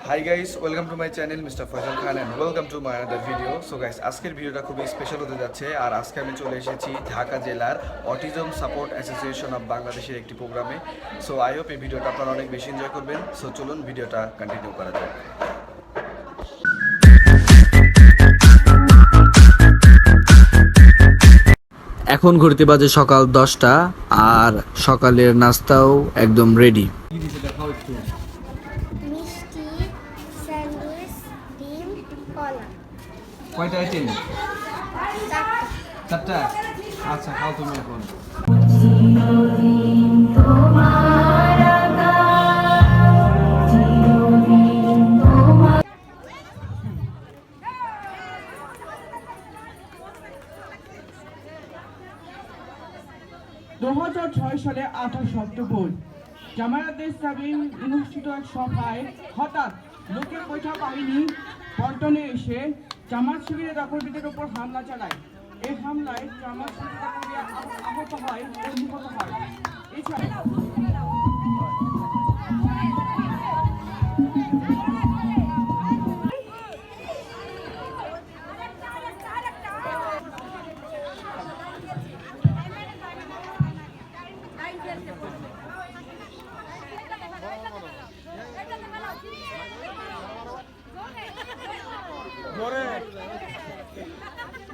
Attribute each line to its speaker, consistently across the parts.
Speaker 1: Hi guys, welcome to my channel mister Faisal Khan and welcome to my another video. So guys, আজকের ভিডিওটা খুবই special হতে যাচ্ছে। আর আজকে আমি চলে এসেছি ঢাকা জেলার অটিজম সাপোর্ট অ্যাসোসিয়েশন অফ বাংলাদেশের একটি প্রোগ্রামে। সো আই হোপ এই ভিডিওটা আপনারা অনেক বেশি এনজয় করবেন। সো চলুন ভিডিওটা কন্টিনিউ করা যাক।
Speaker 2: এখন ঘুরতে বাজে সকাল 10টা আর সকালের নাস্তাও একদম রেডি।
Speaker 3: মিষ্টি, স্যান্ডউইচ, ডিম, কলা।
Speaker 1: কয়টা আইটেম? চারটা। আচ্ছা, খাও তুমি এখন।
Speaker 4: 2006 সালে 28 অক্টোবর জামায়াতে ইসলামী অনুষ্ঠিত এক সভায় হঠাৎ লোকের বৈঠা বাহিনী পল্টনে এসে জামাত শিবিরের দখলবিদের উপর হামলা চালায়। এই হামলায় জামাত শিবিরের আহত হয় ও নিহত হয়। এছাড়া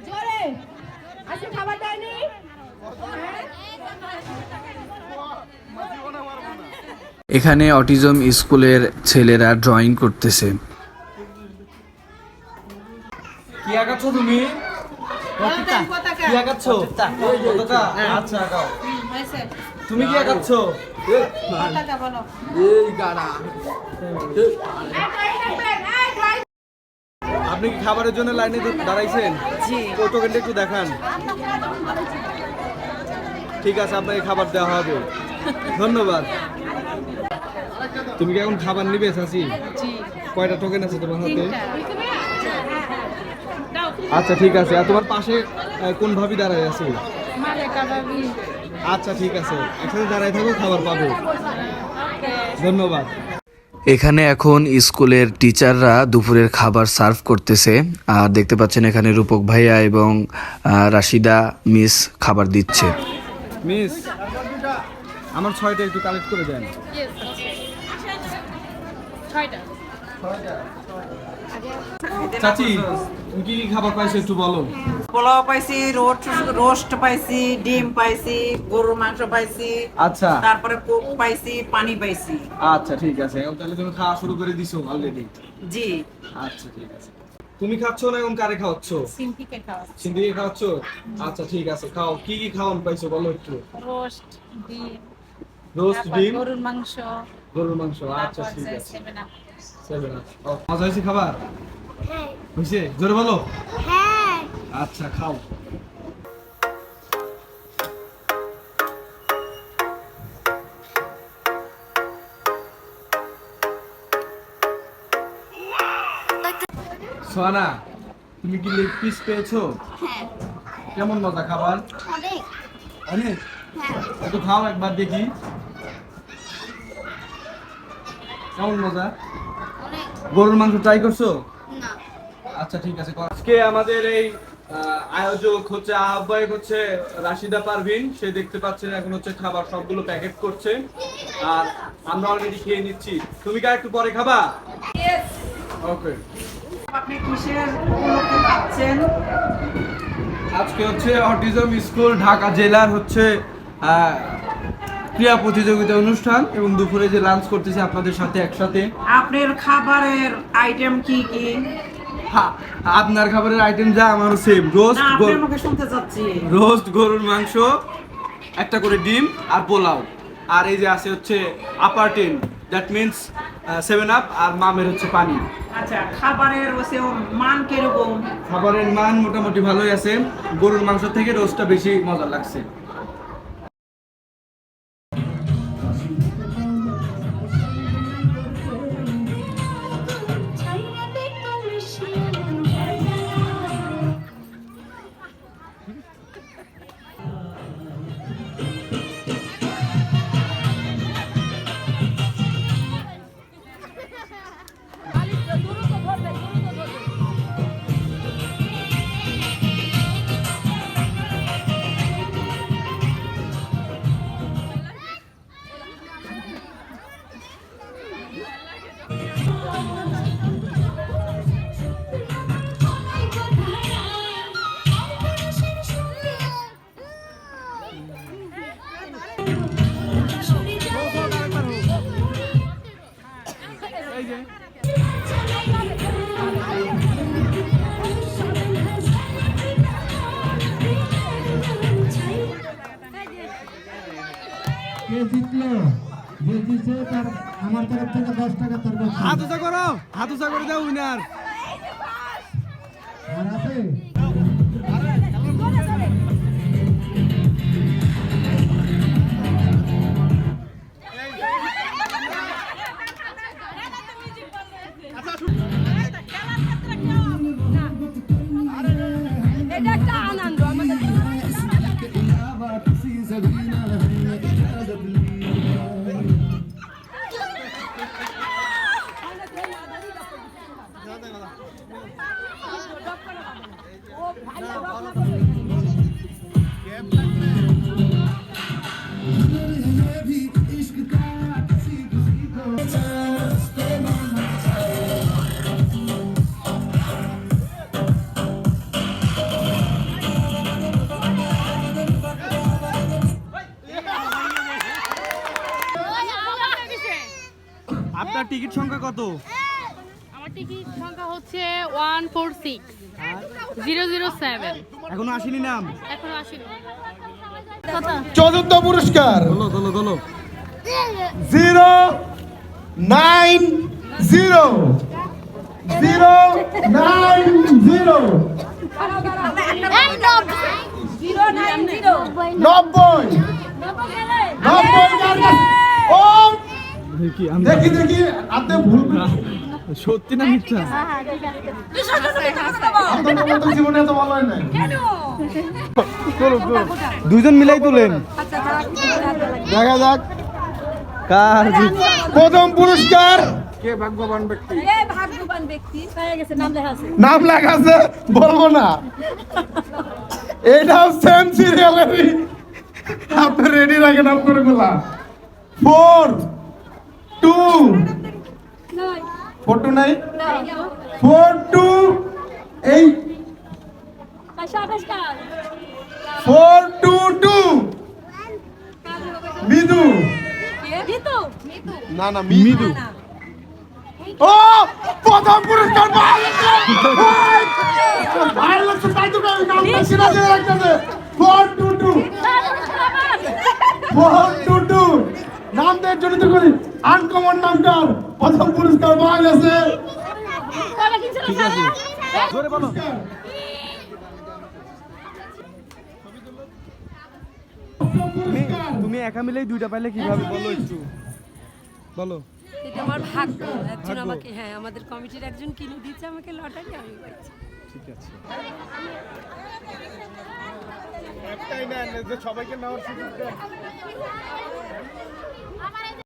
Speaker 3: জোরে আজকে খাবার দেয়নি।
Speaker 2: এখানে অটিজম স্কুলের ছেলেরা ড্রয়িং করতেছে।
Speaker 1: কি আঁকাচ্ছ তুমি? কি আঁকাচ্ছ? পতাকা? আচ্ছা, আঁকাও। তুমি কি আঁকাচ্ছ? আপনি কি খাবারের জন্য লাইনে দাঁড়াইছেন? জি। টোকেনটা একটু দেখান। ঠিক আছে, আপনাকে খাবার দেওয়া হবে। ধন্যবাদ। তুমি কি এখন খাবার নিবে চাচি? কয়টা টোকেন আছে তোমার হাতে? আচ্ছা, ঠিক আছে। আর তোমার পাশে কোন ভাবি দাঁড়ায় আছে? আচ্ছা, ঠিক আছে, একসাথে দাঁড়ায় থাকো, খাবার পাবে। ধন্যবাদ।
Speaker 2: এখানে এখন স্কুলের টিচাররা দুপুরের খাবার সার্ভ করতেছে। আর দেখতে পাচ্ছেন এখানে রূপক ভাইয়া এবং রাশিদা মিস খাবার দিচ্ছে।
Speaker 1: মিস, আমার 6টা একটু কালেক্ট করে দেন। চাচি, তুমি কি কি খাবার পাইছো একটু বলো।
Speaker 5: পোলাও পাইছি, রোস্ট পাইছি, ডিম পাইছি, গরুর মাংস পাইছি,
Speaker 1: আচ্ছা
Speaker 5: তারপরে কোক পাইছি, পানি পাইছি।
Speaker 1: আচ্ছা, ঠিক আছে। এখন তাহলে তুমি খাওয়া শুরু করে দিছো অলরেডি?
Speaker 5: জি।
Speaker 1: আচ্ছা, ঠিক আছে। তুমি খাচ্ছ না এখন কারে খাওয়াচ্ছ?
Speaker 6: সিম্পিকে খাওয়াচ্ছি।
Speaker 1: সিন্ধিকে খাওয়াচ্ছ? আচ্ছা, ঠিক আছে, খাও। কি কি খাওয়ান পাইছো বলো একটু।
Speaker 6: রোস্ট ডিম,
Speaker 1: রোস্ট
Speaker 6: তারপর
Speaker 1: ডিম,
Speaker 6: গরুর মাংস,
Speaker 1: গরুর মাংস। আচ্ছা,
Speaker 6: তারপর
Speaker 1: ঠিক
Speaker 6: যে
Speaker 1: আছে।
Speaker 6: 7 আপ।
Speaker 1: 7 আপ। মজা হয়েছে খাবার?
Speaker 3: হ্যাঁ
Speaker 1: হয়েছে? জোরে বলো।
Speaker 3: হ্যাঁ।
Speaker 1: আচ্ছা, খাও। সোহানা, তুমি কি লেগ পিস পেয়েছো?
Speaker 3: হ্যাঁ
Speaker 1: কেমন মজা খাবার?
Speaker 3: অনেক।
Speaker 1: অনেক।
Speaker 3: হ্যাঁ
Speaker 1: একটু খাও একবার দেখি কেমন মজা।
Speaker 3: অনেক।
Speaker 1: গরুর মাংস ট্রাই করছো?
Speaker 3: না।
Speaker 1: আচ্ছা, ঠিক আছে। আজকে আমাদের এই আয়োজক হচ্ছে, আহ্বায়ক হচ্ছে রাশিদা পারভিন। সে দেখতে পাচ্ছেন এখন হচ্ছে খাবার সবগুলো প্যাকেট করছে আর আমরা অলরেডি খেয়ে নিচ্ছি। তুমি কি একটু পরে খাবা? ওকে।
Speaker 5: আপনি কিসের উপলক্ষে খাচ্ছেন?
Speaker 1: আজকে হচ্ছে অটিজম স্কুল ঢাকা জেলার হচ্ছে ক্রীড়া প্রতিযোগিতা অনুষ্ঠান এবং দুপুরে যে লাঞ্চ করতেছি আপনাদের সাথে একসাথে।
Speaker 5: আপনার খাবারের আইটেম কি কি?
Speaker 1: আপনার খাবারের আইটেম যা আমারও সেম। রোস্ট,
Speaker 5: না, আপনার মুখে শুনতে চাচ্ছি।
Speaker 1: রোস্ট গরুর মাংস, একটা করে ডিম আর পোলাও। আর এই যে আছে হচ্ছে আপার 10, দ্যাট মিনস 7 আপ, আর মামের হচ্ছে পানি।
Speaker 5: আচ্ছা, খাবারের মান কিরকম?
Speaker 1: খাবারের মান মোটামুটি ভালোই আছে। গরুর মাংস থেকে রোস্টটা বেশি মজা লাগছে।
Speaker 7: কে জিতলো? যে জিতছে তার আমার তরফ থেকে 10 টাকা তার কাছে।
Speaker 1: হাত উঁচা করে দাও উইনার।
Speaker 7: আর আছে?
Speaker 3: এটা একটা আনন্দ আমাদের
Speaker 1: আপনার টিকিট সংখ্যা কত?
Speaker 8: আমার টিকিট সংখ্যা হচ্ছে 146007।
Speaker 1: এখনো আসেনি নাম?
Speaker 8: এখনো আসেনি।
Speaker 9: চতুর্থ পুরস্কার
Speaker 1: দলো
Speaker 9: 90 দেখি আপনি ভুল
Speaker 1: সত্যি না মিথ্যা?
Speaker 9: আপনার তো জীবনে এত ভালো হয় নাই।
Speaker 1: দুইজন মিলাই তুলেন, দেখা যাক কার জিতছে।
Speaker 9: প্রথম পুরস্কার
Speaker 3: ভাগ্যবান ব্যক্তি পেয়ে গেছে, নাম লেখা আছে।
Speaker 9: নাম লেখা আছে, বলবো না। এটাও সেম সিরিয়ালেরই। আপনি রেডি রাখেন নাম করে বলা। 4 2 4 2 নাই 4 2 8 4 2 2 মিদু না না মিদু। ও প্রথম পুরস্কার ভাই লাগছে তাই তো আমি নাম লিখছি না যে রাখতে 422 422 নাম দেওয়ার জন্য তো করি আনকমন নামটার প্রথম পুরস্কার পাওয়া গেছে।
Speaker 1: ঠিক আছে, জোরে বলো। তুমি একা মিলেই দুইটা পাইলে কিভাবে বলো একটু বলো।
Speaker 10: এটা আমার ভাগ্য, একজন আমাকে, হ্যাঁ আমাদের কমিটির একজন কিনে দিয়েছে আমাকে লটারি, আমি পাইছি।
Speaker 1: ঠিক আছে, একটাই না যে সবাইকে নেওয়ার সুযোগ দেয়।